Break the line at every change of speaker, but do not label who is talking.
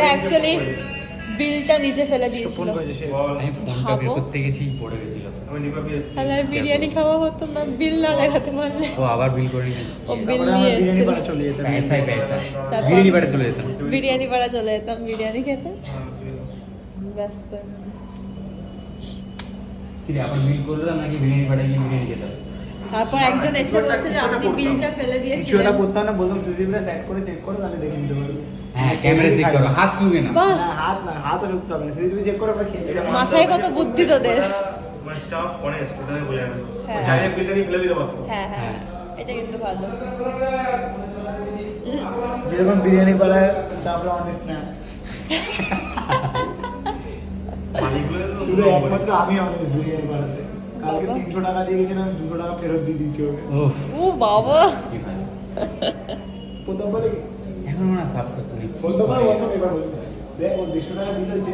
Actually বিলটা নিচে ফেলে দিয়েছিল।
আমি ফোনটা বের করতে গেছি পড়ে গেছিল।
তাহলে আর বিরিয়ানি খাওয়া হতো না বিল না দেখাতে পারলে।
ও আবার বিল করে নিয়ে
ও বিল নিয়ে এসেছিল।
পয়সায় পয়সা
তারপর
বিরিয়ানি বাড়ি চলে যেতাম।
বিরিয়ানি পাড়া চলে যেতাম বিরিয়ানি খেতে। ব্যস্ত
কি রে আবার বিল করলাম নাকি বিরিয়ানি বাড়ি গিয়ে বিরিয়ানি খেতাম?
তারপর একজন এসে বলছে যে আপনি বিলটা ফেলে
কিছু
দিয়েছিলেন।
একটা করতাম না, বলতাম সিসিটিভিটা সেট করে চেক করো, তাহলে দেখে নিতে পারবে।
হ্যাঁ ক্যামেরা চেক করো, হাত ছুঁবে না।
বাহ,
না হাতও ঢুকতে হবে না, সিসিটিভি চেক করে আমরা খেয়ে যাবো।
মাথায় কত বুদ্ধি তোদের।
মানে স্টাফ অনেস্ট, ওটাকে বোঝা যাবে।
হ্যাঁ।
চাইলে বিলটা নিয়ে ফেলে দিতে পারতো।
হ্যাঁ হ্যাঁ এটা কিন্তু ভালো।
যেরকম বিরিয়ানি পাড়ায় স্টাফরা অনেস্ট না,
মালিকগুলো তো
শুধু একমাত্র আমি অনেস্ট বিরিয়ানি পাড়াতে। কালকে
বাবা।
300 টাকা দিয়ে গেছিলাম, 200 টাকা ফেরত দিয়ে দিয়েছি ওকে।
উফ
ও বাবা,
কি ভালো।
প্রথমবার
এখন মনে হয় সাফ করতে নেই।
বলতে পারবো, এবার বলতে দেখ, ওর 150 টাকা বিল হয়েছে,